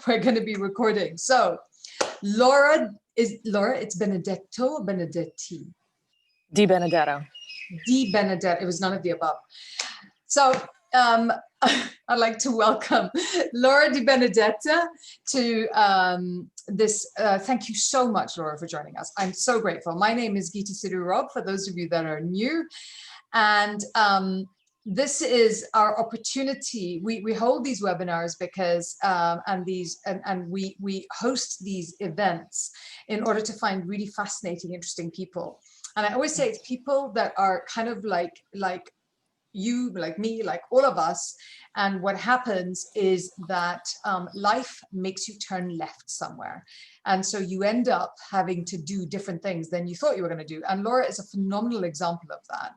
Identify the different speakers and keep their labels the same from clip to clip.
Speaker 1: We're going to be recording. So Laura, it's Benedetto or Benedetti?
Speaker 2: DiBenedetto.
Speaker 1: DiBenedetto. It was none of the above. So I'd like to welcome Laura DiBenedetto to this. Thank you so much, Laura, for joining us. I'm so grateful. My name is Geeta Sidhu-Robb, for those of you that are new. And this is our opportunity. We hold these webinars because we host these events in order to find really fascinating, interesting people. And I always say it's people that are kind of like you, like me, like all of us. And what happens is that life makes you turn left somewhere. And so you end up having to do different things than you thought you were going to do. And Laura is a phenomenal example of that.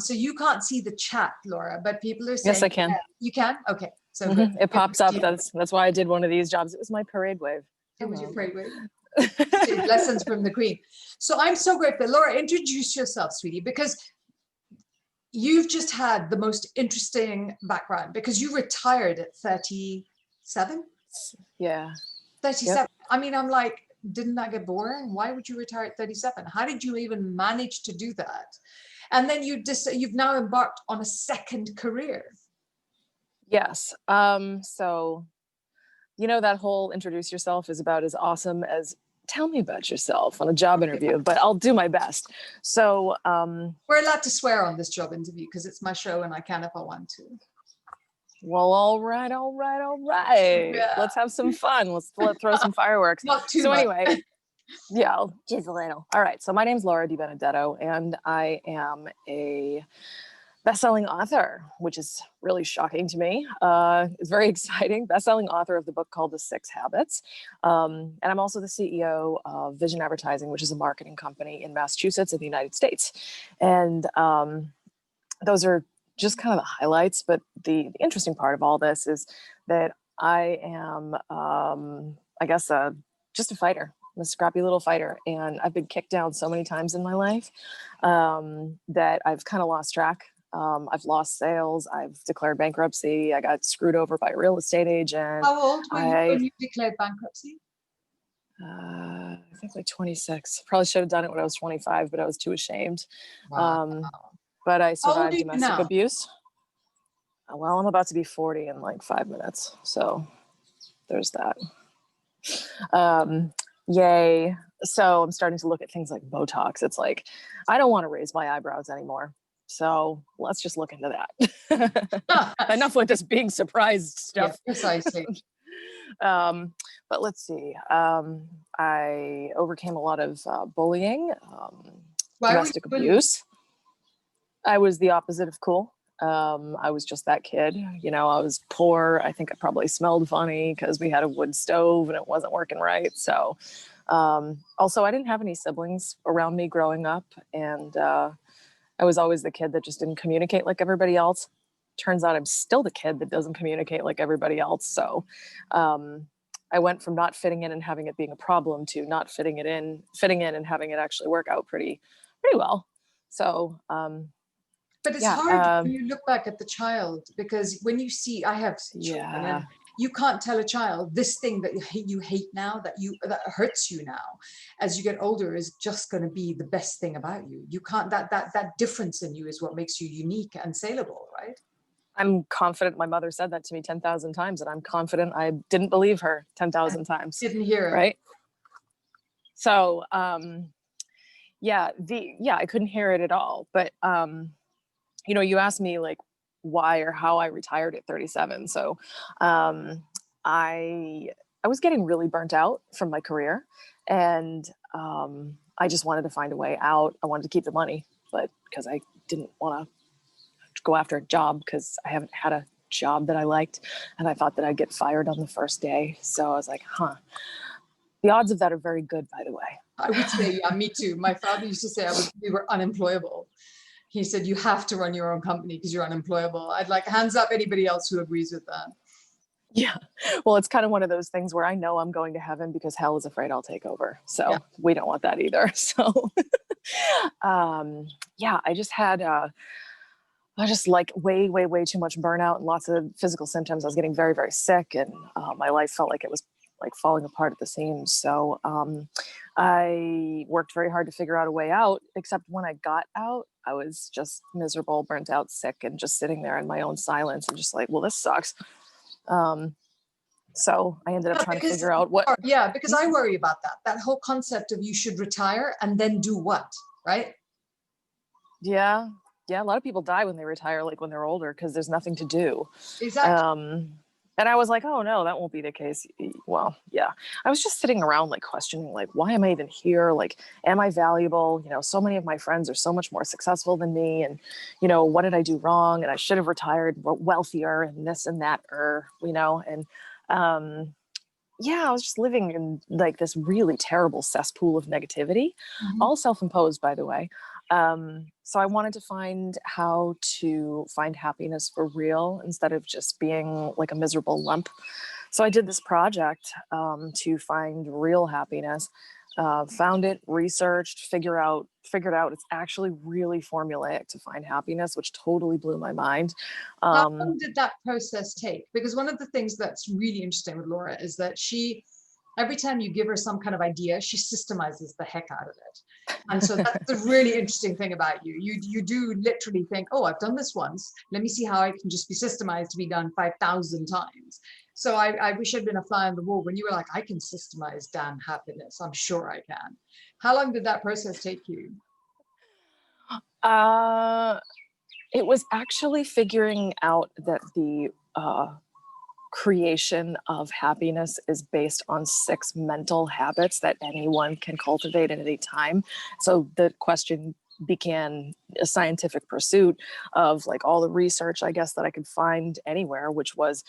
Speaker 1: So you can't see the chat, Laura, but people are saying,
Speaker 2: yes, I can.
Speaker 1: Yeah, you can? Okay. So good.
Speaker 2: It pops up. That's why I did one of these jobs. It was my parade wave.
Speaker 1: It was your parade wave. Lessons from the Queen. So I'm so grateful. Laura, introduce yourself, sweetie, because you've just had the most interesting background because you retired at 37?
Speaker 2: Yeah.
Speaker 1: 37.
Speaker 2: Yep.
Speaker 1: I mean, I'm like, didn't that get boring? Why would you retire at 37? How did you even manage to do that? And then you've now embarked on a second career.
Speaker 2: Yes. So, that whole introduce yourself is about as awesome as tell me about yourself on a job interview, but I'll do my best. So,
Speaker 1: we're allowed to swear on this job interview because it's my show and I can if I want to.
Speaker 2: Well, all right. Yeah. Let's have some fun. Let's throw some fireworks.
Speaker 1: Not too much.
Speaker 2: Anyway, yeah, just a little. All right. So my name's Laura DiBenedetto, and I am a best-selling author, which is really shocking to me. It's very exciting. Best-selling author of the book called The 6 Habits. And I'm also the CEO of Vision Advertising, which is a marketing company in Massachusetts in the United States. And those are just kind of the highlights, but the interesting part of all this is that I am, just a fighter. I'm a scrappy little fighter, and I've been kicked down so many times in my life that I've kind of lost track. I've lost sales. I've declared bankruptcy. I got screwed over by a real estate agent.
Speaker 1: How old were you when you declared bankruptcy?
Speaker 2: I think like 26. Probably should have done it when I was 25, but I was too ashamed.
Speaker 1: Wow.
Speaker 2: But I survived domestic
Speaker 1: now?
Speaker 2: abuse. Well, I'm about to be 40 in like 5 minutes. So there's that. Yay. So I'm starting to look at things like Botox. It's like, I don't want to raise my eyebrows anymore. So let's just look into that. Enough with this being surprised stuff.
Speaker 1: Yeah, precisely.
Speaker 2: But let's see. I overcame a lot of bullying, domestic abuse. I was the opposite of cool. I was just that kid. I was poor. I think I probably smelled funny because we had a wood stove and it wasn't working right. So also, I didn't have any siblings around me growing up. And I was always the kid that just didn't communicate like everybody else. Turns out I'm still the kid that doesn't communicate like everybody else. So I went from not fitting in and having it being a problem to not fitting in and having it actually work out pretty well. So,
Speaker 1: but it's hard when you look back at the child, because when you see, I have children, and you can't tell a child this thing that you hate now, that hurts you now, as you get older, is just going to be the best thing about you. You can't, that difference in you is what makes you unique and saleable, right?
Speaker 2: I'm confident. My mother said that to me 10,000 times, and I'm confident I didn't believe her 10,000 times.
Speaker 1: Didn't hear it.
Speaker 2: Right. So, I couldn't hear it at all. But, you asked me like why or how I retired at 37. So, I was getting really burnt out from my career, and I just wanted to find a way out. I wanted to keep the money, but because I didn't want to go after a job because I haven't had a job that I liked, and I thought that I'd get fired on the first day. So I was like, the odds of that are very good, by the way.
Speaker 1: I would say, yeah, me too. My father used to say we were unemployable. He said, you have to run your own company because you're unemployable. I'd like hands up anybody else who agrees with that.
Speaker 2: Yeah. Well, it's kind of one of those things where I know I'm going to heaven because hell is afraid I'll take over. So we don't want that either. So I just had I just like way, way, way too much burnout and lots of physical symptoms. I was getting very, very sick, and my life felt like it was like falling apart at the seams. So I worked very hard to figure out a way out, except when I got out, I was just miserable, burnt out, sick, and just sitting there in my own silence and just like, well, this sucks. So I ended up trying to figure out what.
Speaker 1: Yeah, because I worry about that whole concept of you should retire and then do what, right?
Speaker 2: Yeah. Yeah. A lot of people die when they retire, like when they're older, because there's nothing to do.
Speaker 1: Exactly.
Speaker 2: And I was like, oh no, that won't be the case. Well, yeah, I was just sitting around like questioning, like, why am I even here? Like, am I valuable? You know, so many of my friends are so much more successful than me. And, you know, what did I do wrong? And I should have retired wealthier and this and that, you know, and yeah, I was just living in like this really terrible cesspool of negativity, all self-imposed, by the way. So I wanted to find how to find happiness for real instead of just being like a miserable lump. So I did this project to find real happiness. Found it, researched, figured out it's actually really formulaic to find happiness, which totally blew my mind.
Speaker 1: How long did that process take? Because one of the things that's really interesting with Laura is that every time you give her some kind of idea, she systemizes the heck out of it. And so that's the really interesting thing about you. You do literally think, oh, I've done this once. Let me see how it can just be systemized to be done 5,000 times. So I wish I'd been a fly on the wall when you were like, I can systemize damn happiness. I'm sure I can. How long did that process take you?
Speaker 2: It was actually figuring out that the creation of happiness is based on 6 mental habits that anyone can cultivate at any time. So the question began a scientific pursuit of like all the research, I guess, that I could find anywhere, which was,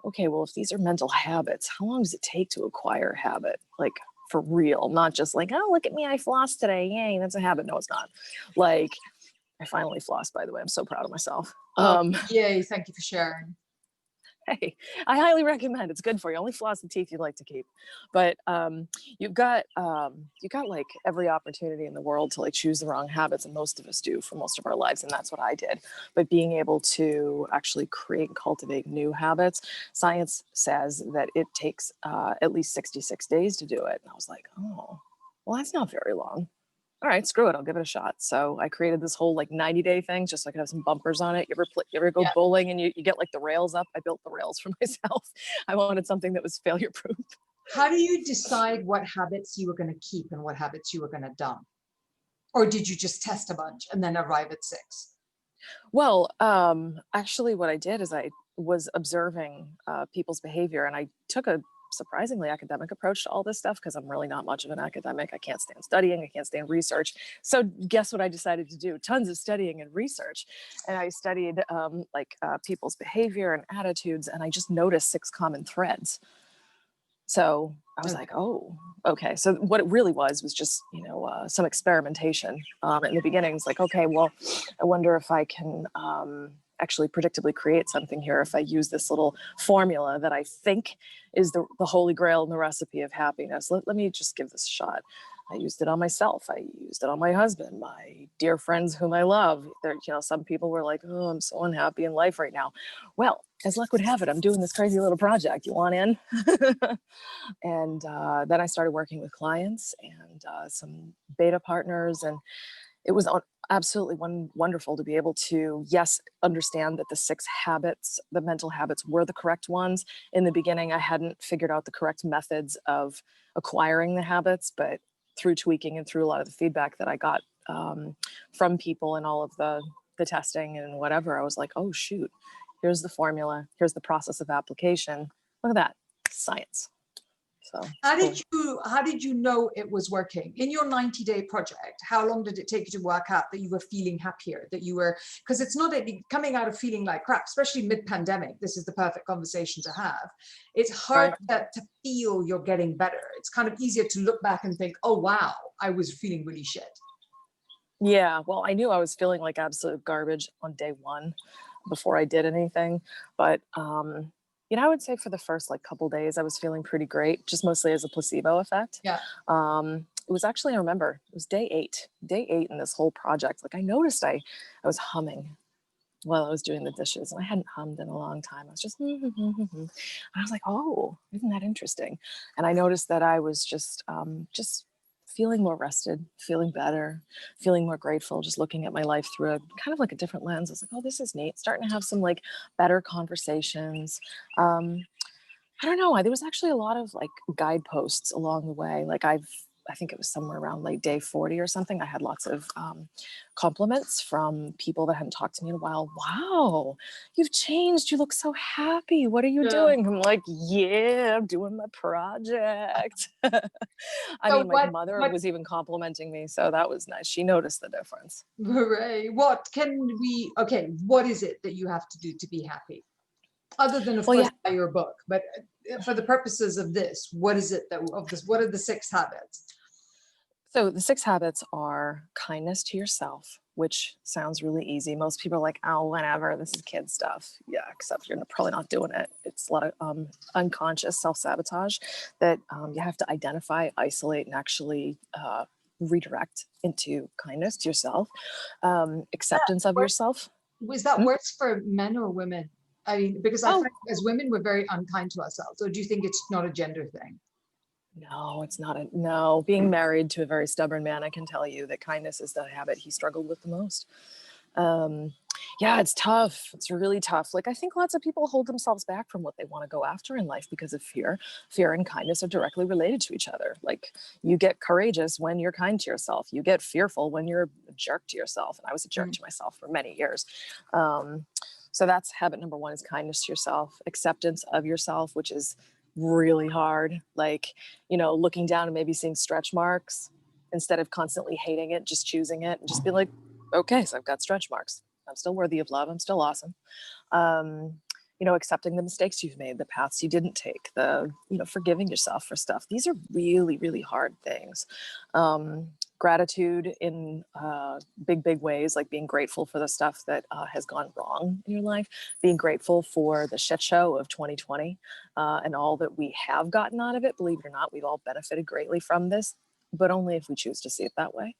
Speaker 2: okay, well, if these are mental habits, how long does it take to acquire a habit? Like for real, not just like, oh, look at me, I flossed today. Yay, that's a habit. No, it's not. Like, I finally flossed, by the way. I'm so proud of myself.
Speaker 1: Yay, thank you for sharing.
Speaker 2: Hey, I highly recommend. It's good for you. Only floss the teeth you'd like to keep. But you've got like every opportunity in the world to like choose the wrong habits, and most of us do for most of our lives, and that's what I did. But being able to actually create and cultivate new habits, science says that it takes at least 66 days to do it. And I was like, oh, well, that's not very long. All right, screw it, I'll give it a shot. So I created this whole like 90-day thing just so I could have some bumpers on it. You ever go bowling and you get like the rails up? I built the rails for myself. I wanted something that was failure proof.
Speaker 1: How do you decide what habits you were going to keep and what habits you were going to dump? Or did you just test a bunch and then arrive at 6?
Speaker 2: Well, actually what I did is I was observing people's behavior, and I took a surprisingly academic approach to all this stuff because I'm really not much of an academic. I can't stand studying. I can't stand research. So guess what I decided to do? Tons of studying and research. And I studied people's behavior and attitudes, and I just noticed 6 common threads. So I was like, oh, okay. So what it really was just, some experimentation. In the beginning, it's like, okay, well, I wonder if I can actually predictably create something here if I use this little formula that I think is the holy grail in the recipe of happiness. Let me just give this a shot. I used it on myself. I used it on my husband, my dear friends whom I love. Some people were like, oh, I'm so unhappy in life right now. Well, as luck would have it, I'm doing this crazy little project. You want in? And then I started working with clients and some beta partners, and it was absolutely wonderful to be able to, yes, understand that the 6 habits, the mental habits, were the correct ones. In the beginning, I hadn't figured out the correct methods of acquiring the habits, but through tweaking and through a lot of the feedback that I got from people and all of the testing and whatever, I was like, oh, shoot, here's the formula. Here's the process of application. Look at that, science. So
Speaker 1: how did you know it was working in your 90-day project? How long did it take you to work out that you were feeling happier, that you were, because it's not coming out of feeling like crap, especially mid-pandemic. This is the perfect conversation to have. It's hard to feel you're getting better. It's kind of easier to look back and think, oh wow, I was feeling really shit.
Speaker 2: Yeah, well, I knew I was feeling like absolute garbage on day 1 before I did anything, but I would say for the first couple days, I was feeling pretty great, just mostly as a placebo effect.
Speaker 1: Yeah.
Speaker 2: It was actually, I remember, it was day 8 in this whole project. Like I noticed I was humming. while I was doing the dishes, and I hadn't hummed in a long time. I was just, and I was like, oh, isn't that interesting? And I noticed that I was just feeling more rested, feeling better, feeling more grateful, just looking at my life through a kind of like a different lens. I was like, oh, this is neat. Starting to have some like better conversations. I don't know. There was actually a lot of like guideposts along the way. Like I think it was somewhere around like day 40 or something. I had lots of compliments from people that hadn't talked to me in a while. Wow, you've changed. You look so happy. What are you doing? I'm like, yeah, I'm doing my project. I
Speaker 1: So
Speaker 2: mean, my mother was even complimenting me. So that was nice. She noticed the difference.
Speaker 1: Hooray. What is it that you have to do to be happy? Other than, of course, buy your book, but for the purposes of this, what is it what are the 6 habits?
Speaker 2: So the 6 habits are kindness to yourself, which sounds really easy. Most people are like, oh, whatever, this is kid stuff. Yeah, except you're probably not doing it. It's a lot of unconscious self-sabotage that you have to identify, isolate, and actually redirect into kindness to yourself, acceptance of yourself.
Speaker 1: Was that worse for men or women? I mean, because I find as women, we're very unkind to ourselves. Or do you think it's not a gender thing?
Speaker 2: No, it's not no. Being married to a very stubborn man, I can tell you that kindness is the habit he struggled with the most. Yeah, it's tough. It's really tough. Like, I think lots of people hold themselves back from what they want to go after in life because of fear. Fear and kindness are directly related to each other. Like, you get courageous when you're kind to yourself. You get fearful when you're a jerk to yourself. And I was a jerk to myself for many years. So that's habit number 1 is kindness to yourself, acceptance of yourself, which is really hard. Like, looking down and maybe seeing stretch marks instead of constantly hating it, just choosing it and just be like, okay, so I've got stretch marks. I'm still worthy of love. I'm still awesome. Accepting the mistakes you've made, the paths you didn't take, forgiving yourself for stuff. These are really, really hard things. Gratitude in big ways, like being grateful for the stuff that has gone wrong in your life, being grateful for the shit show of 2020 and all that we have gotten out of it. Believe it or not, we've all benefited greatly from this, but only if we choose to see it that way.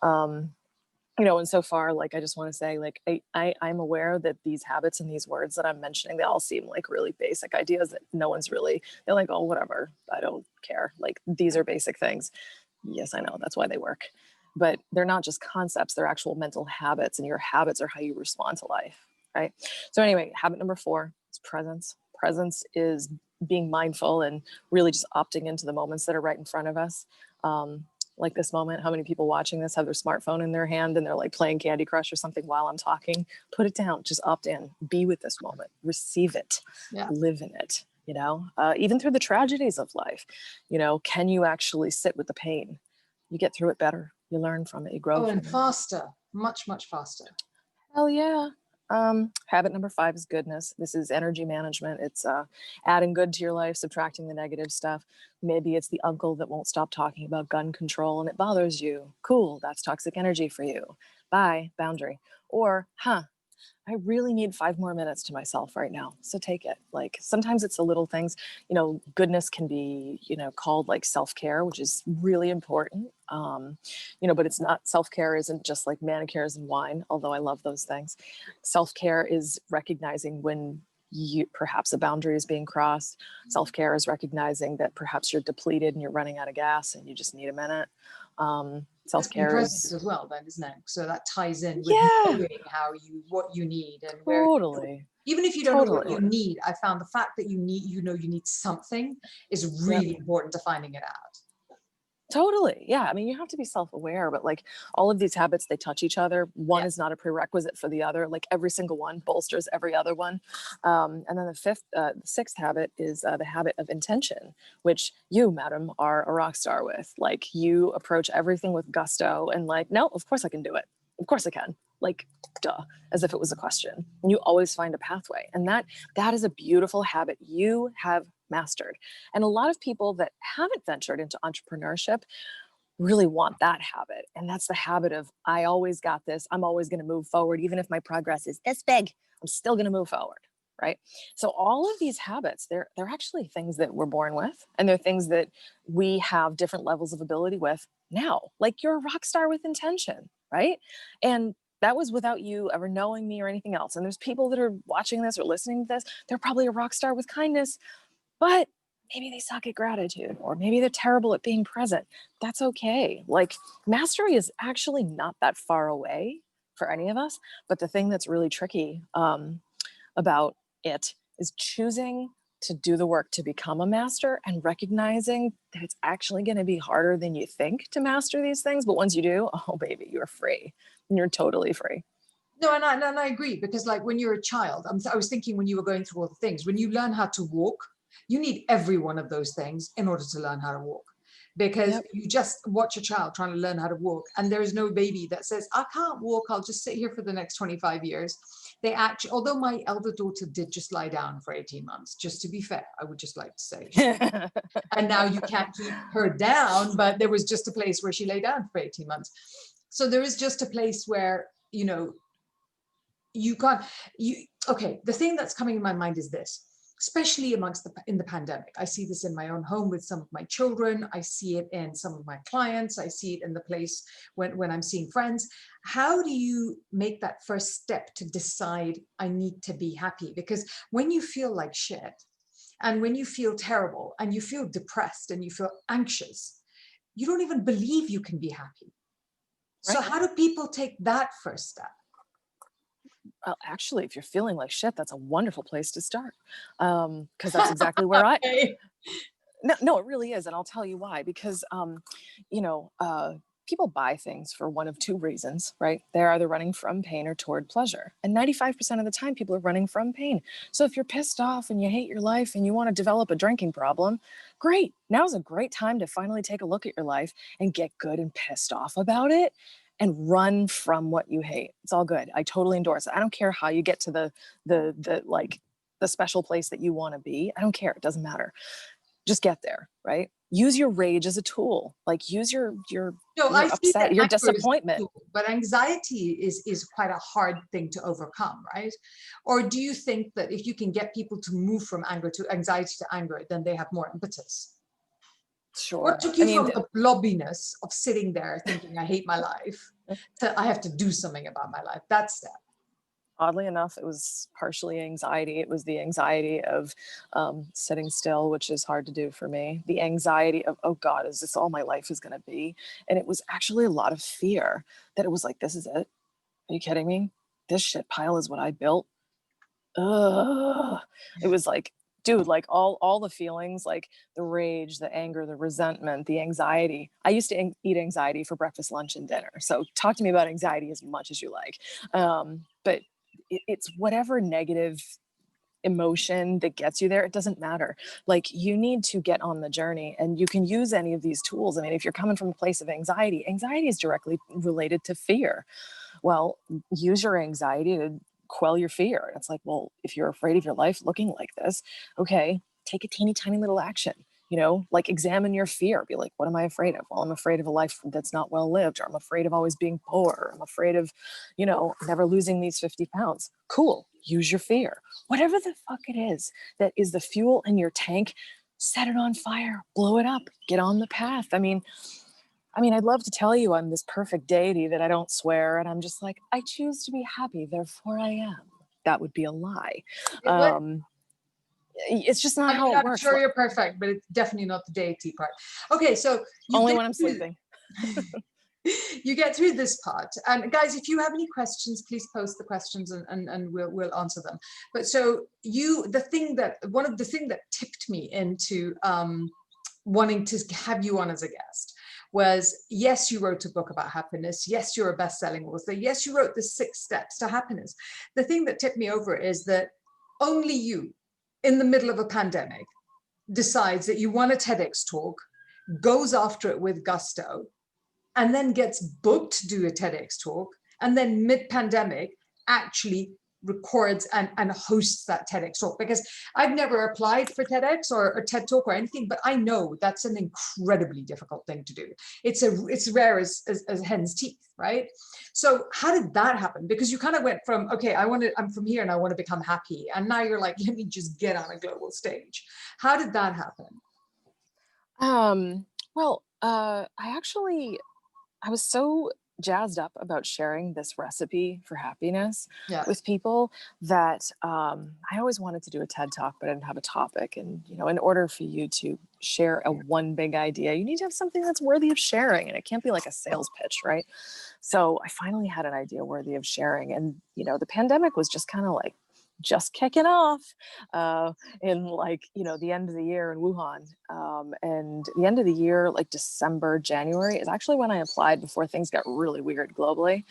Speaker 2: And so far, like, I just want to say, like, I'm aware that these habits and these words that I'm mentioning, they all seem like really basic ideas that no one's really, they're like, oh, whatever, I don't care. Like, these are basic things. Yes, I know, that's why they work. But they're not just concepts, they're actual mental habits, and your habits are how you respond to life, right? So anyway, habit number 4 is presence. Presence is being mindful and really just opting into the moments that are right in front of us. Like this moment, how many people watching this have their smartphone in their hand and they're like playing Candy Crush or something while I'm talking? Put it down, just opt in, be with this moment, receive it, live in it, even through the tragedies of life, can you actually sit with the pain? You get through it better, you learn from it, you grow from
Speaker 1: and faster, much faster.
Speaker 2: Hell yeah. Habit number 5 is goodness. This is energy management. It's adding good to your life, subtracting the negative stuff. Maybe it's the uncle that won't stop talking about gun control and it bothers you. Cool, that's toxic energy for you. Bye, boundary. Or, I really need 5 more minutes to myself right now. So take it. Like, sometimes it's the little things, goodness can be, called like self-care, which is really important. But it's not, self-care isn't just like manicures and wine, although I love those things. Self-care is recognizing when perhaps a boundary is being crossed. Self-care is recognizing that perhaps you're depleted and you're running out of gas and you just need a minute. Self-care is
Speaker 1: as well, then, isn't it? So that ties in with knowing what you need and where.
Speaker 2: Totally.
Speaker 1: Even if you don't know what you need, I found the fact that you need something is really important to finding it out.
Speaker 2: Totally. Yeah. I mean, you have to be self-aware, but like all of these habits, they touch each other. One is not a prerequisite for the other. Like every single one bolsters every other one. And then the 6th habit is the habit of intention, which you, madam, are a rock star with. Like, you approach everything with gusto and like, no, of course I can do it. Of course I can. Like, duh, as if it was a question. And you always find a pathway. And that is a beautiful habit you have mastered. And a lot of people that haven't ventured into entrepreneurship really want that habit. And that's the habit of, I always got this. I'm always going to move forward. Even if my progress is this big, I'm still going to move forward. Right. So all of these habits, they're actually things that we're born with. And they're things that we have different levels of ability with now. Like, you're a rock star with intention. Right. And That was without you ever knowing me or anything else. And there's people that are watching this or listening to this. They're probably a rock star with kindness, but maybe they suck at gratitude, or maybe they're terrible at being present. That's okay. Like, mastery is actually not that far away for any of us. But the thing that's really tricky about it is choosing to do the work to become a master, and recognizing that it's actually going to be harder than you think to master these things. But once you do, oh baby, you're free. You're totally free.
Speaker 1: No, and I agree, because like when you're a child, I was thinking when you were going through all the things, when you learn how to walk, you need every one of those things in order to learn how to walk. Because you just watch a child trying to learn how to walk, and there is no baby that says, I can't walk, I'll just sit here for the next 25 years. They actually, although my elder daughter did just lie down for 18 months, just to be fair, I would just like to say. And now you can't keep her down, but there was just a place where she lay down for 18 months. So there is just a place where, you know, you can't, okay, the thing that's coming in my mind is this, especially in the pandemic. I see this in my own home with some of my children. I see it in some of my clients. I see it in the place when I'm seeing friends. How do you make that first step to decide I need to be happy? Because when you feel like shit, and when you feel terrible, and you feel depressed, and you feel anxious, you don't even believe you can be happy. Right. So how do people take that first step?
Speaker 2: Well, actually, if you're feeling like shit, that's a wonderful place to start. Because that's exactly where
Speaker 1: Okay.
Speaker 2: No, it really is. And I'll tell you why. Because, people buy things for one of two reasons, right? They're either running from pain or toward pleasure. And 95% of the time, people are running from pain. So if you're pissed off and you hate your life and you want to develop a drinking problem, great. Now's a great time to finally take a look at your life and get good and pissed off about it, and run from what you hate. It's all good. I totally endorse it. I don't care how you get to the special place that you want to be. I don't care. It doesn't matter. Just get there, right? Use your rage as a tool. Like, use your upset, your disappointment.
Speaker 1: But anxiety is quite a hard thing to overcome, right? Or do you think that if you can get people to move from anger to anxiety to anger, then they have more impetus?
Speaker 2: Sure.
Speaker 1: What took you from the blobbiness of sitting there thinking I hate my life to I have to do something about my life? That step.
Speaker 2: Oddly enough, it was partially anxiety. It was the anxiety of sitting still, which is hard to do for me. The anxiety of, oh God, is this all my life is going to be? And it was actually a lot of fear that it was like, this is it. Are you kidding me? This shit pile is what I built. Ugh. It was like, dude, like all the feelings, like the rage, the anger, the resentment, the anxiety. I used to eat anxiety for breakfast, lunch, and dinner. So talk to me about anxiety as much as you like. But it's whatever negative emotion that gets you there. It doesn't matter. Like, you need to get on the journey, and you can use any of these tools. I mean, if you're coming from a place of anxiety is directly related to fear. Well, use your anxiety to quell your fear. It's like, well, if you're afraid of your life looking like this, okay, take a teeny tiny little action. Like, examine your fear. Be like, what am I afraid of? Well, I'm afraid of a life that's not well lived, or I'm afraid of always being poor, or I'm afraid of, never losing these 50 pounds. Cool. Use your fear. Whatever the fuck it is that is the fuel in your tank, set it on fire, blow it up, get on the path. I mean, I'd love to tell you I'm this perfect deity that I don't swear, and I'm just like, I choose to be happy, therefore I am. That would be a lie. It's just not how it works.
Speaker 1: I'm sure you're perfect, but it's definitely not the deity part. Okay, so
Speaker 2: only when I'm sleeping.
Speaker 1: You get through this part, and guys, if you have any questions, please post the questions, and we'll answer them. But so one of the thing that tipped me into wanting to have you on as a guest was, yes, you wrote a book about happiness. Yes, you're a best-selling author. Yes, you wrote the 6 steps to happiness. The thing that tipped me over is that only you, in the middle of a pandemic, decides that you want a TEDx talk, goes after it with gusto, and then gets booked to do a TEDx talk, and then mid-pandemic actually records and hosts that TEDx talk. Because I've never applied for TEDx or TED Talk or anything, but I know that's an incredibly difficult thing to do. It's rare as hen's teeth, right? So how did that happen? Because you kind of went from, okay, I'm from here and I want to become happy, and now you're like, let me just get on a global stage. How did that happen?
Speaker 2: Well, I was so jazzed up about sharing this recipe for happiness
Speaker 1: Yeah.
Speaker 2: with people that I always wanted to do a TED Talk, but I didn't have a topic. And, you know, in order for you to share a one big idea, you need to have something that's worthy of sharing. And it can't be like a sales pitch, right? So I finally had an idea worthy of sharing. And, you know, the pandemic was just kind of like just kicking off in like, you know, the end of the year in Wuhan. And the end of the year, like December, January is actually when I applied before things got really weird globally.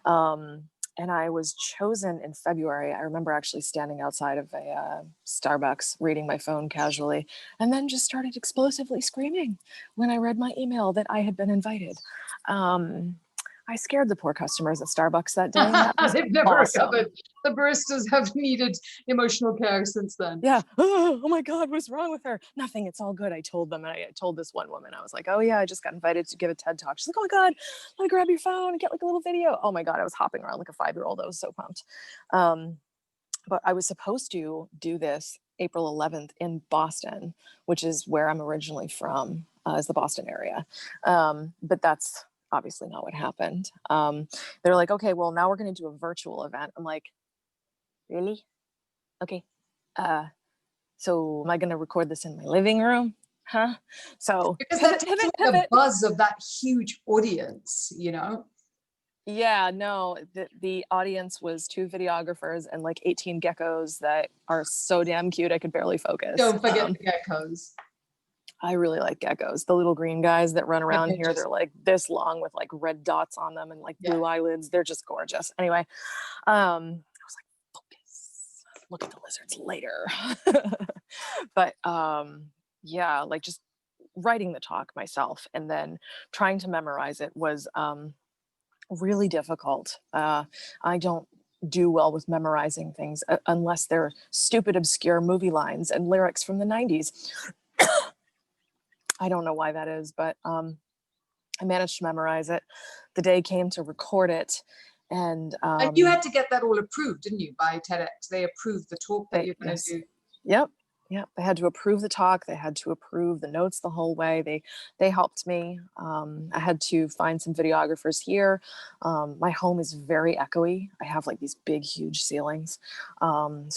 Speaker 2: And I was chosen in February. I remember actually standing outside of a Starbucks, reading my phone casually, and then just started explosively screaming when I read my email that I had been invited. I scared the poor customers at Starbucks that day. That was
Speaker 1: They've never
Speaker 2: awesome.
Speaker 1: recovered. The baristas have needed emotional care since then.
Speaker 2: Yeah. Oh my God, what's wrong with her? Nothing. It's all good. I told them. And I told this one woman, I was like, oh yeah, I just got invited to give a TED Talk. She's like, oh my God, let me grab your phone and get like a little video. Oh my God, I was hopping around like a 5-year-old. I was so pumped. But I was supposed to do this April 11th in Boston, which is where I'm originally from, is the Boston area. But that's obviously not what happened. They're like, okay, well, now we're going to do a virtual event. I'm like, really? Okay. So am I going to record this in my living room? Huh? So
Speaker 1: because that takes like
Speaker 2: pivot.
Speaker 1: the buzz of that huge audience, you know?
Speaker 2: Yeah, no, the audience was 2 videographers and like 18 geckos that are so damn cute I could barely focus.
Speaker 1: Don't forget the geckos.
Speaker 2: I really like geckos. The little green guys that run around here, they're like this long with like red dots on them and like blue eyelids. They're just gorgeous. Anyway, I was like, focus. Look at the lizards later. But yeah, like just writing the talk myself and then trying to memorize it was really difficult. I don't do well with memorizing things unless they're stupid, obscure movie lines and lyrics from the 90s. I don't know why that is, but I managed to memorize it. The day came to record it. And
Speaker 1: you had to get that all approved, didn't you, by TEDx? They approved the talk that you're going to do.
Speaker 2: Yep. Yeah, they had to approve the talk. They had to approve the notes the whole way. They helped me. I had to find some videographers here. My home is very echoey. I have like these big, huge ceilings. So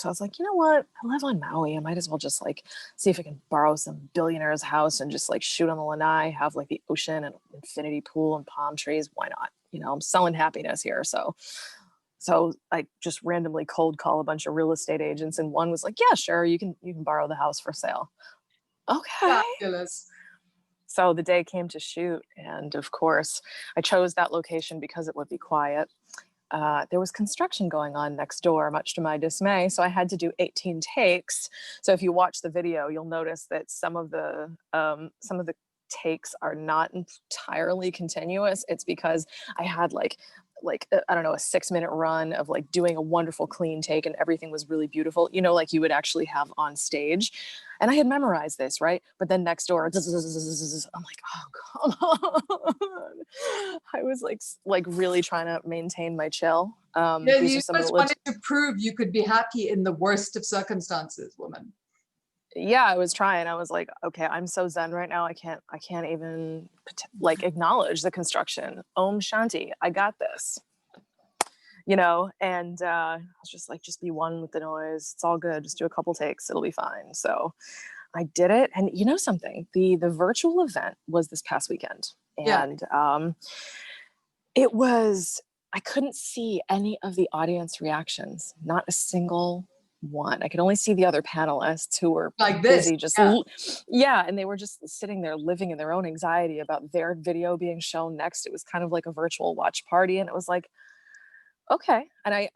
Speaker 2: I was like, you know what? I live on Maui. I might as well just like see if I can borrow some billionaire's house and just like shoot on the lanai, have like the ocean and infinity pool and palm trees. Why not? You know, I'm selling happiness here. So I just randomly cold call a bunch of real estate agents, and one was like, yeah, sure, you can borrow the house for sale. Okay.
Speaker 1: Fabulous.
Speaker 2: So the day came to shoot, and of course I chose that location because it would be quiet. There was construction going on next door, much to my dismay, so I had to do 18 takes. So if you watch the video, you'll notice that some of the takes are not entirely continuous. It's because I had like I don't know, a 6-minute run of like doing a wonderful clean take and everything was really beautiful, you know, like you would actually have on stage. And I had memorized this, right? But then next door, I'm like, oh, come on. I was like really trying to maintain my chill.
Speaker 1: Yeah, you just wanted to prove you could be happy in the worst of circumstances, woman.
Speaker 2: Yeah, I was trying. I was like, okay, I'm so zen right now. I can't even like acknowledge the construction. Om Shanti, I got this. You know, and I was just like, just be one with the noise. It's all good. Just do a couple takes. It'll be fine. So I did it. And you know something, the virtual event was this past weekend. And it was, I couldn't see any of the audience reactions, not a single one. I could only see the other panelists who were
Speaker 1: like
Speaker 2: busy
Speaker 1: this.
Speaker 2: And they were just sitting there living in their own anxiety about their video being shown next. It was kind of like a virtual watch party, and it was like, okay. And I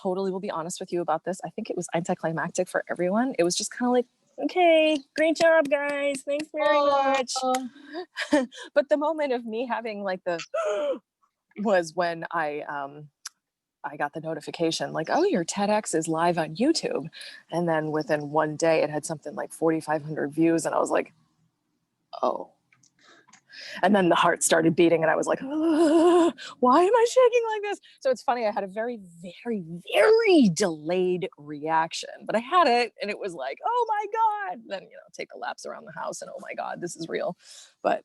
Speaker 2: totally will be honest with you about this. I think it was anticlimactic for everyone. It was just kind of like, okay, great job, guys, thanks very much. But the moment of me having like the was when I got the notification like, oh, your TEDx is live on YouTube. And then within one day it had something like 4,500 views. And I was like, oh. And then the heart started beating and I was like, oh, why am I shaking like this? So it's funny. I had a very, very, very delayed reaction, but I had it and it was like, oh my God. Then, you know, take a laps around the house and oh my God, this is real. But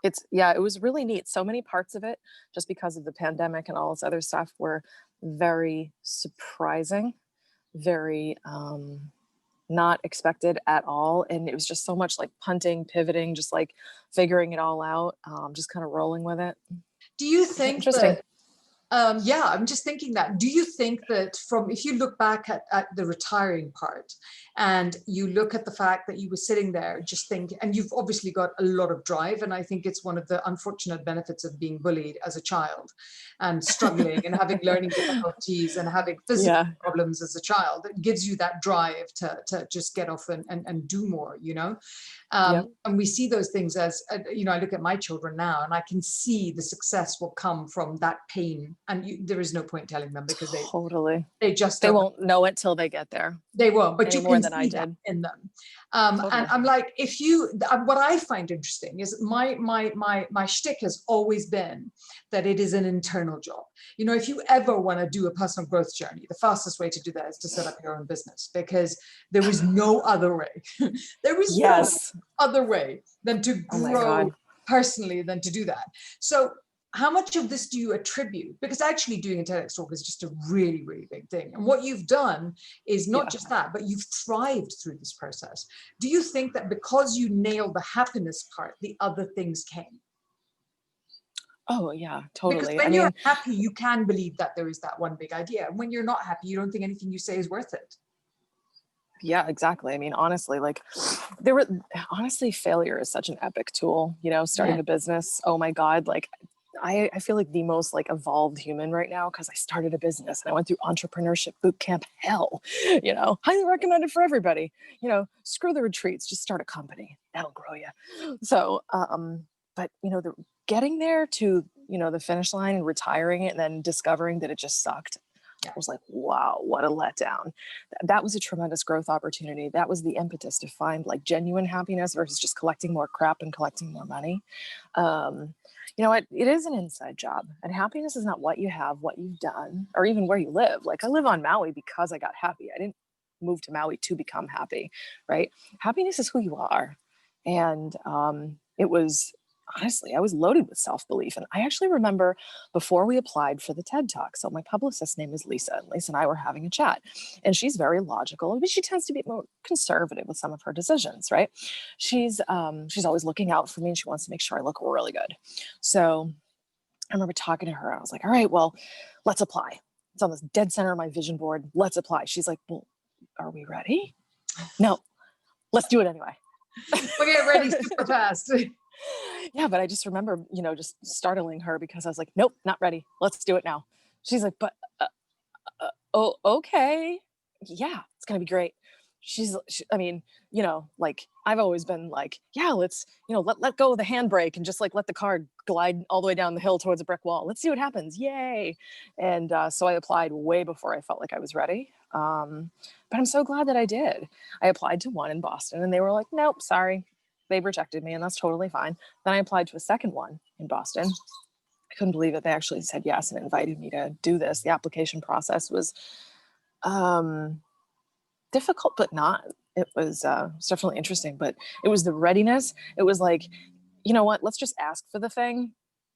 Speaker 2: it was really neat. So many parts of it, just because of the pandemic and all this other stuff, were very surprising, very not expected at all. And it was just so much like punting, pivoting, just like figuring it all out, just kind of rolling with it.
Speaker 1: Do you think
Speaker 2: Interesting.
Speaker 1: that yeah, I'm just thinking that. Do you think that if you look back at the retiring part and you look at the fact that you were sitting there just thinking, and you've obviously got a lot of drive, and I think it's one of the unfortunate benefits of being bullied as a child and struggling and having learning difficulties and having physical problems as a child, it gives you that drive to just get off and do more, you know? And we see those things as, you know, I look at my children now and I can see the success will come from that pain. And there is no point telling them because they
Speaker 2: won't know it till they get there.
Speaker 1: They won't, but you can
Speaker 2: than
Speaker 1: see
Speaker 2: I
Speaker 1: that
Speaker 2: did.
Speaker 1: in them. And I'm like, what I find interesting is my shtick has always been that it is an internal job. You know, if you ever want to do a personal growth journey, the fastest way to do that is to set up your own business, because there is no other way. There is no other way than to grow personally than to do that. So how much of this do you attribute? Because actually doing a TEDx talk is just a really, really big thing. And what you've done is not just that, but you've thrived through this process. Do you think that because you nailed the happiness part, the other things came?
Speaker 2: Oh yeah, totally.
Speaker 1: Because when you're happy, you can believe that there is that one big idea. And when you're not happy, you don't think anything you say is worth it.
Speaker 2: Yeah, exactly. I mean, honestly, failure is such an epic tool, you know, starting a business. Oh my God. Like, I feel like the most like evolved human right now, because I started a business and I went through entrepreneurship boot camp hell, you know, highly recommended for everybody. You know, screw the retreats, just start a company. That'll grow you. So, but you know, getting there to, you know, the finish line and retiring it and then discovering that it just sucked. I was like, wow, what a letdown. That was a tremendous growth opportunity. That was the impetus to find like genuine happiness versus just collecting more crap and collecting more money. You know, it is an inside job, and happiness is not what you have, what you've done, or even where you live. Like, I live on Maui because I got happy. I didn't move to Maui to become happy, right? Happiness is who you are. And it was, honestly, I was loaded with self-belief. And I actually remember before we applied for the TED Talk, so my publicist's name is Lisa, and Lisa and I were having a chat, and she's very logical, but she tends to be more conservative with some of her decisions, right? She's always looking out for me, and she wants to make sure I look really good. So I remember talking to her. I was like, all right, well, let's apply. It's on the dead center of my vision board. Let's apply. She's like, well, are we ready? No, let's do it anyway.
Speaker 1: We'll get ready super fast.
Speaker 2: Yeah, but I just remember, you know, just startling her because I was like, nope, not ready. Let's do it now. She's like, but, oh, okay. Yeah, it's going to be great. I mean, you know, like, I've always been like, yeah, let's, you know, let go of the handbrake and just like let the car glide all the way down the hill towards a brick wall. Let's see what happens. Yay. And so I applied way before I felt like I was ready. But I'm so glad that I did. I applied to one in Boston and they were like, nope, sorry. They rejected me, and that's totally fine. Then I applied to a second one in Boston. I couldn't believe it. They actually said yes and invited me to do this. The application process was difficult, but not. It was definitely interesting, but it was the readiness. It was like, you know what? Let's just ask for the thing.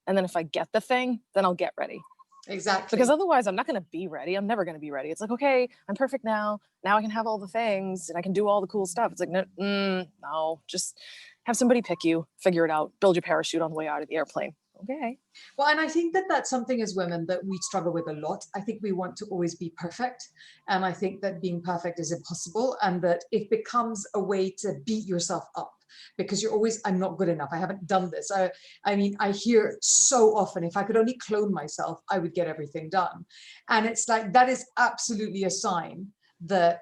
Speaker 2: And then if I get the thing, then I'll get ready.
Speaker 1: Exactly.
Speaker 2: Because otherwise I'm not going to be ready. I'm never going to be ready. It's like, okay, I'm perfect now. Now I can have all the things and I can do all the cool stuff. It's like, no, just have somebody pick you, figure it out, build your parachute on the way out of the airplane. Okay.
Speaker 1: Well, and I think that that's something as women that we struggle with a lot. I think we want to always be perfect. And I think that being perfect is impossible, and that it becomes a way to beat yourself up because you're always, I'm not good enough. I haven't done this. I mean, I hear so often, if I could only clone myself, I would get everything done. And it's like, that is absolutely a sign that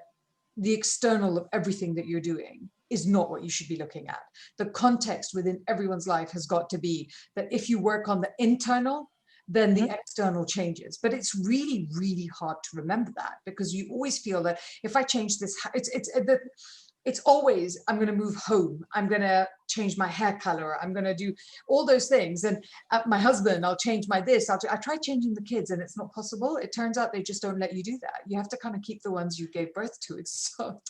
Speaker 1: the external of everything that you're doing is not what you should be looking at. The context within everyone's life has got to be that if you work on the internal, then the external changes. But it's really, really hard to remember that, because you always feel that if I change this, it's always, I'm going to move home. I'm going to change my hair color. I'm going to do all those things. And my husband, I'll change my this. I try changing the kids and it's not possible. It turns out they just don't let you do that. You have to kind of keep the ones you gave birth to. It's so.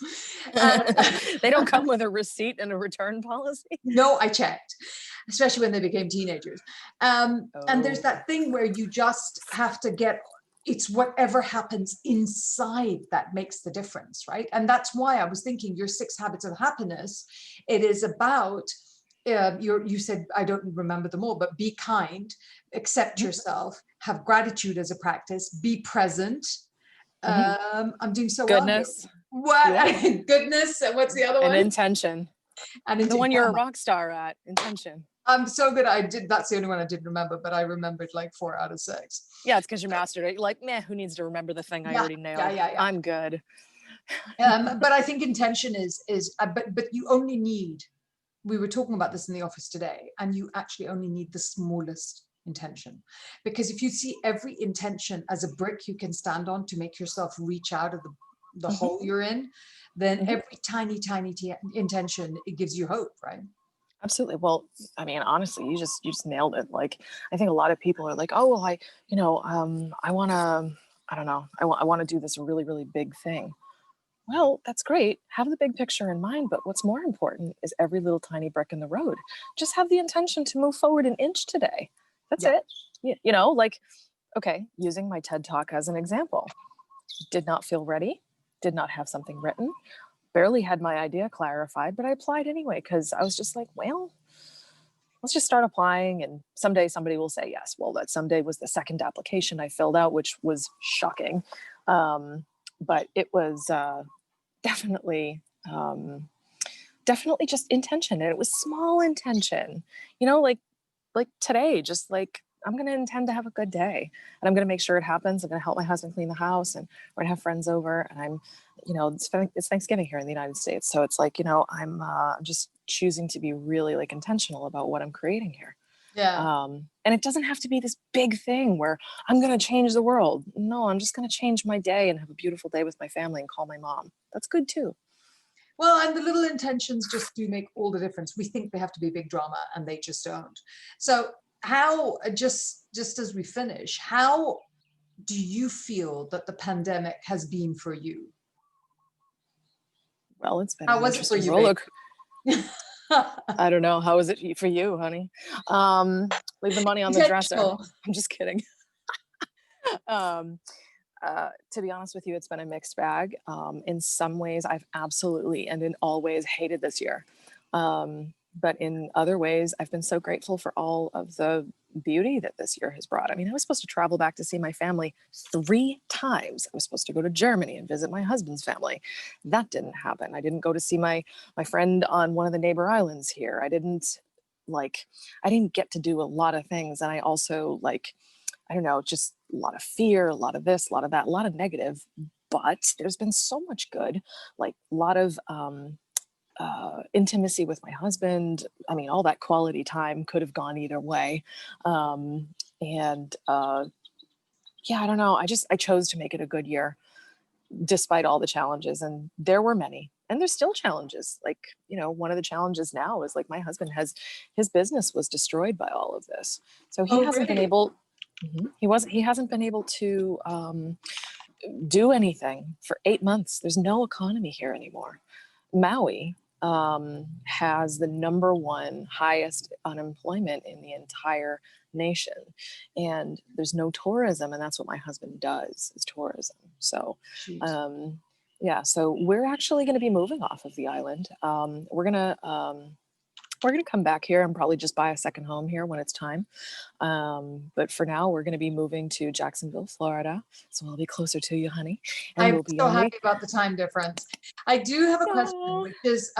Speaker 2: They don't come with a receipt and a return policy.
Speaker 1: No, I checked. especially when they became teenagers. And there's that thing where you just have to it's whatever happens inside that makes the difference, right? And that's why I was thinking your 6 habits of happiness, it is about, you said, I don't remember them all, but be kind, accept yourself, have gratitude as a practice, be present. I'm doing so
Speaker 2: goodness.
Speaker 1: Well. What? Goodness. And what's the other one?
Speaker 2: And intention. And the one you're a rock star at, intention.
Speaker 1: I'm so good. That's the only one I didn't remember, but I remembered like 4 out of 6.
Speaker 2: Yeah, it's because you mastered it. You're like, meh, who needs to remember the thing I already nailed?
Speaker 1: Yeah.
Speaker 2: I'm good.
Speaker 1: But I think intention is but you only need, we were talking about this in the office today, and you actually only need the smallest intention. Because if you see every intention as a brick you can stand on to make yourself reach out of the hole you're in, then every tiny intention, it gives you hope, right?
Speaker 2: Absolutely. Well, I mean, honestly, you just nailed it. Like, I think a lot of people are like, oh, well, I want to, I don't know, I want to do this really, really big thing. Well, that's great. Have the big picture in mind. But what's more important is every little tiny brick in the road. Just have the intention to move forward an inch today. That's it. Like, okay, using my TED Talk as an example, did not feel ready, did not have something written, barely had my idea clarified, but I applied anyway because I was just like, well, let's just start applying, and someday somebody will say yes. Well, that someday was the second application I filled out, which was shocking. But it was definitely just intention. And it was small intention, like today, just like, I'm going to intend to have a good day, and I'm going to make sure it happens. I'm going to help my husband clean the house, and we're going to have friends over, and it's Thanksgiving here in the United States. So it's like, I'm just choosing to be really like intentional about what I'm creating here.
Speaker 1: Yeah.
Speaker 2: And it doesn't have to be this big thing where I'm going to change the world. No, I'm just going to change my day and have a beautiful day with my family and call my mom. That's good too.
Speaker 1: Well, and the little intentions just do make all the difference. We think they have to be big drama, and they just don't. So how, just as we finish, how do you feel that the pandemic has been for you?
Speaker 2: Well, it's been
Speaker 1: how was it for you,
Speaker 2: I don't know. How is it for you, honey? Leave the money on the dresser. I'm just kidding. To be honest with you, it's been a mixed bag. In some ways, I've absolutely and in all ways hated this year. But in other ways, I've been so grateful for all of the beauty that this year has brought. I mean, I was supposed to travel back to see my family 3 times. I was supposed to go to Germany and visit my husband's family. That didn't happen. I didn't go to see my friend on one of the neighbor islands here. I didn't get to do a lot of things. And I also I don't know, just a lot of fear, a lot of this, a lot of that, a lot of negative, but there's been so much good, like a lot of, intimacy with my husband. I mean, all that quality time could have gone either way. Yeah, I don't know. I chose to make it a good year despite all the challenges. And there were many, and there's still challenges. Like, one of the challenges now is like my husband his business was destroyed by all of this. So he hasn't been able, he hasn't been able to do anything for 8 months. There's no economy here anymore. Maui has the #1 highest unemployment in the entire nation, and there's no tourism, and that's what my husband does, is tourism. So yeah, so we're actually going to be moving off of the island. We're gonna come back here and probably just buy a second home here when it's time. But for now, we're going to be moving to Jacksonville, Florida. So I'll be closer to you, honey. And
Speaker 1: I'm so happy about the time difference. I do have a question, which is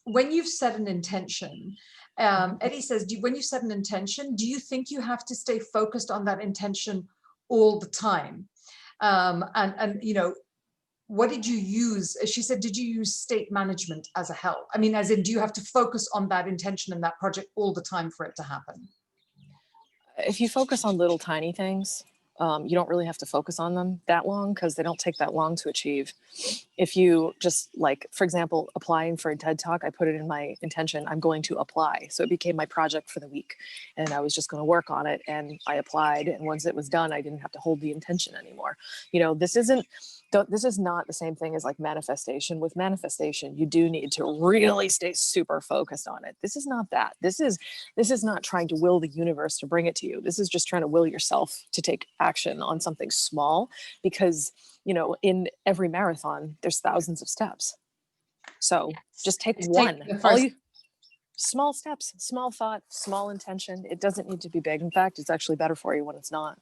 Speaker 1: when you've set an intention, Eddie says, when you set an intention, do you think you have to stay focused on that intention all the time? And what did you use? She said, did you use state management as a help? I mean, as in, do you have to focus on that intention and that project all the time for it to happen?
Speaker 2: If you focus on little tiny things, you don't really have to focus on them that long because they don't take that long to achieve. If you just, like, for example, applying for a TED Talk, I put it in my intention, I'm going to apply. So it became my project for the week, and I was just going to work on it, and I applied. And once it was done, I didn't have to hold the intention anymore. This isn't, This is not the same thing as like manifestation. With manifestation, you do need to really stay super focused on it. This is not that. This is not trying to will the universe to bring it to you. This is just trying to will yourself to take action on something small, because, you know, in every marathon, there's thousands of steps. So just take one. Small steps, small thought, small intention. It doesn't need to be big. In fact, it's actually better for you when it's not.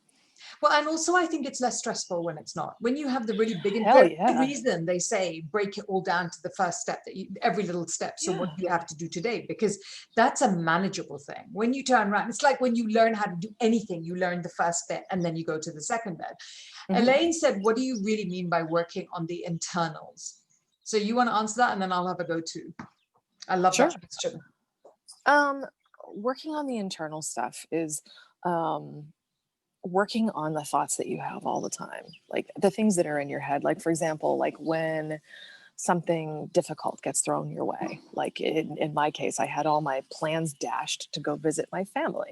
Speaker 1: Well, and also I think it's less stressful when it's not. When you have the really big, the reason they say break it all down to the first step, that every little step. So what do you have to do today? Because that's a manageable thing. When you turn around, it's like when you learn how to do anything, you learn the first bit and then you go to the second bit. Elaine said, what do you really mean by working on the internals? So you want to answer that, and then I'll have a go too. I love that question.
Speaker 2: Working on the internal stuff is working on the thoughts that you have all the time, like the things that are in your head. Like, for example, like when something difficult gets thrown your way, like in my case, I had all my plans dashed to go visit my family.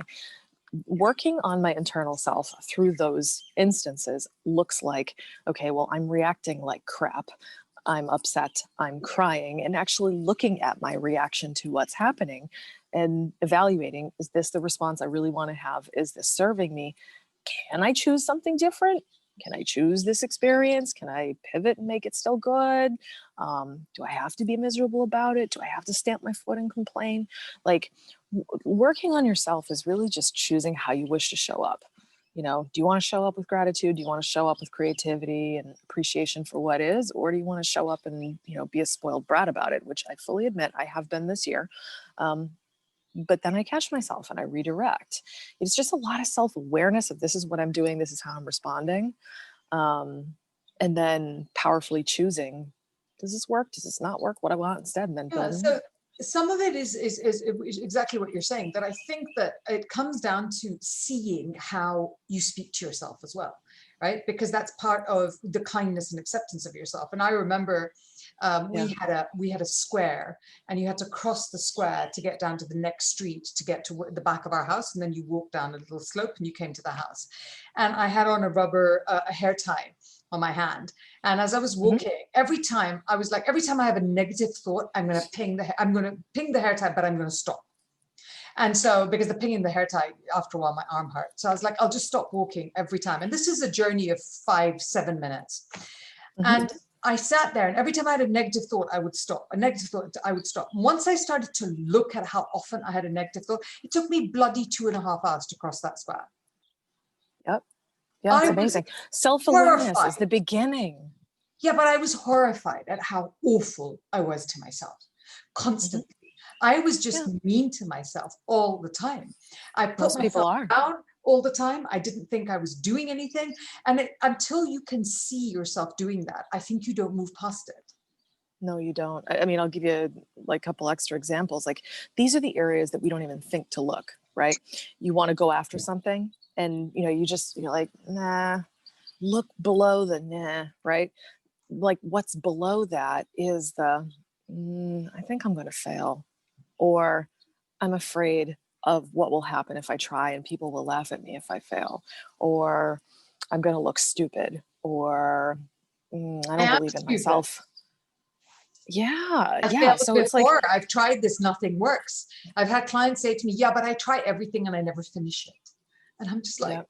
Speaker 2: Working on my internal self through those instances looks like, okay, well, I'm reacting like crap. I'm upset, I'm crying, and actually looking at my reaction to what's happening and evaluating, is this the response I really want to have? Is this serving me? Can I choose something different? Can I choose this experience? Can I pivot and make it still good? Do I have to be miserable about it? Do I have to stamp my foot and complain? Like, working on yourself is really just choosing how you wish to show up. You know, do you want to show up with gratitude? Do you want to show up with creativity and appreciation for what is? Or do you want to show up and, you know, be a spoiled brat about it, which I fully admit I have been this year. But then I catch myself and I redirect. It's just a lot of self-awareness of, this is what I'm doing, this is how I'm responding. And then powerfully choosing, does this work? Does this not work? What I want instead, and then building.
Speaker 1: So some of it is exactly what you're saying, that I think that it comes down to seeing how you speak to yourself as well, right? Because that's part of the kindness and acceptance of yourself. And I remember we had a square, and you had to cross the square to get down to the next street to get to the back of our house, and then you walk down a little slope and you came to the house. And I had on a rubber a hair tie on my hand, and as I was walking, every time I have a negative thought, I'm going to ping the hair tie, but I'm going to stop. And so, because the pinging the hair tie, after a while, my arm hurt. So I was like, I'll just stop walking every time. And this is a journey of 5-7 minutes. And I sat there, and every time I had a negative thought, I would stop. A negative thought, I would stop. Once I started to look at how often I had a negative thought, it took me bloody 2.5 hours to cross that square.
Speaker 2: Yep. Yeah, it's amazing. Self-awareness is the beginning.
Speaker 1: Yeah, but I was horrified at how awful I was to myself constantly. I was just mean to myself all the time. I put myself down all the time. I didn't think I was doing anything. And until you can see yourself doing that, I think you don't move past it.
Speaker 2: No, you don't. I mean, I'll give you like a couple extra examples. Like, these are the areas that we don't even think to look, right? You want to go after something, and, you know, you're like, nah, look below the nah, right? Like, what's below that is the, I think I'm going to fail, or I'm afraid of what will happen if I try and people will laugh at me if I fail, or I'm going to look stupid, or I don't believe in myself. Yeah. So it's like,
Speaker 1: I've tried this, nothing works. I've had clients say to me, yeah, but I try everything and I never finish it. And I'm just like,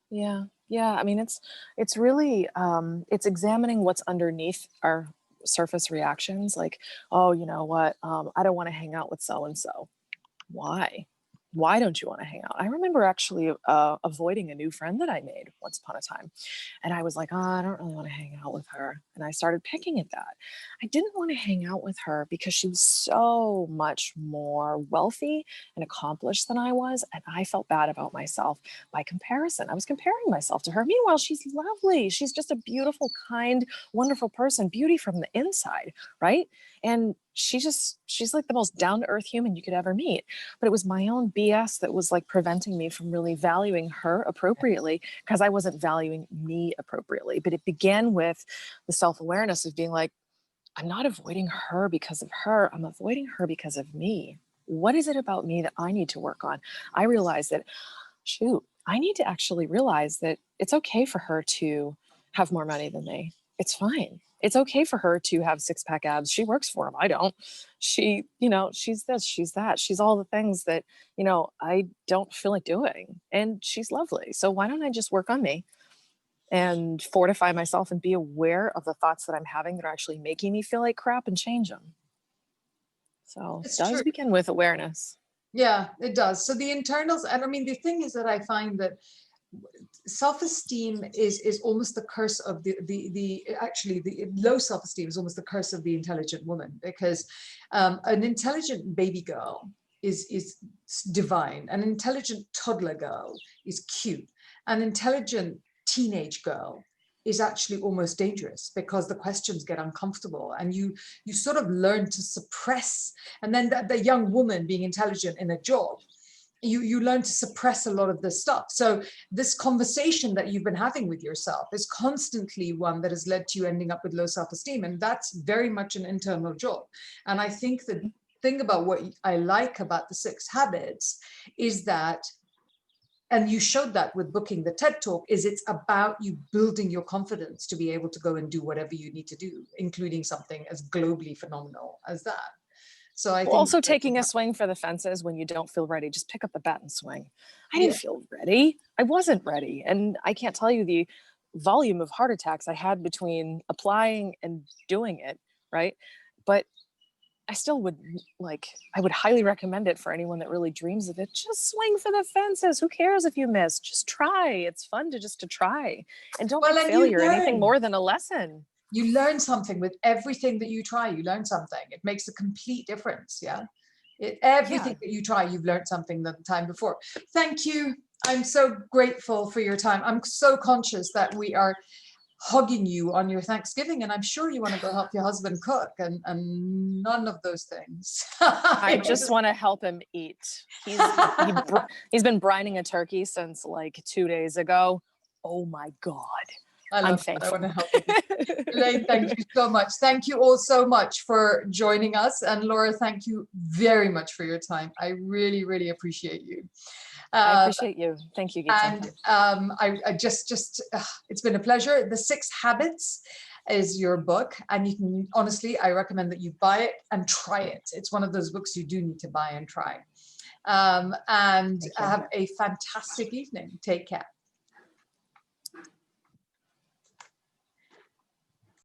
Speaker 2: yeah. I mean, it's really, it's examining what's underneath our surface reactions. Like, oh, you know what? I don't want to hang out with so-and-so. Why don't you want to hang out? I remember actually avoiding a new friend that I made once upon a time. And I was like, oh, I don't really want to hang out with her. And I started picking at that. I didn't want to hang out with her because she was so much more wealthy and accomplished than I was. And I felt bad about myself by comparison. I was comparing myself to her. Meanwhile, she's lovely. She's just a beautiful, kind, wonderful person, beauty from the inside, right? And she's like the most down-to-earth human you could ever meet. But it was my own BS that was like preventing me from really valuing her appropriately, because I wasn't valuing me appropriately. But it began with the self-awareness of being like, I'm not avoiding her because of her. I'm avoiding her because of me. What is it about me that I need to work on? I realized that, I need to actually realize that it's okay for her to have more money than me. It's fine. It's okay for her to have 6-pack abs. She works for them. I don't. She, she's this, she's that. She's all the things that, I don't feel like doing. And she's lovely. So why don't I just work on me and fortify myself and be aware of the thoughts that I'm having that are actually making me feel like crap and change them. So it does begin with awareness. Yeah,
Speaker 1: it does. So the internals, and I mean, the thing is that I find that self-esteem is almost the curse of the low self-esteem is almost the curse of the intelligent woman, because an intelligent baby girl is divine. An intelligent toddler girl is cute. An intelligent teenage girl is actually almost dangerous, because the questions get uncomfortable and you sort of learn to suppress. And then the young woman being intelligent in a job, you learn to suppress a lot of this stuff. So this conversation that you've been having with yourself is constantly one that has led to you ending up with low self-esteem. And that's very much an internal job. And I think the thing about what I like about the 6 habits is that, and you showed that with booking the TED Talk, is it's about you building your confidence to be able to go and do whatever you need to do, including something as globally phenomenal as that. So I think
Speaker 2: also taking a swing for the fences when you don't feel ready. Just pick up the bat and swing. I didn't feel ready. I wasn't ready. And I can't tell you the volume of heart attacks I had between applying and doing it, right? But I still would I would highly recommend it for anyone that really dreams of it. Just swing for the fences. Who cares if you miss? Just try. It's fun to try. And don't make failure anything more than a lesson.
Speaker 1: You learn something with everything that you try. You learn something. It makes a complete difference. Yeah. Everything that you try, you've learned something the time before. Thank you. I'm so grateful for your time. I'm so conscious that we are hugging you on your Thanksgiving, and I'm sure you want to go help your husband cook and none of those things.
Speaker 2: I just want to help him eat. He's been brining a turkey since 2 days ago. Oh my God. I'm thankful.
Speaker 1: I want to help you. Elaine, thank you so much. Thank you all so much for joining us. And Laura, thank you very much for your time. I really, really appreciate you.
Speaker 2: I appreciate you. Thank you, Geeta.
Speaker 1: And I just it's been a pleasure. The 6 Habits is your book, and you can, honestly, I recommend that you buy it and try it. It's one of those books you do need to buy and try. And have a fantastic evening. Take care.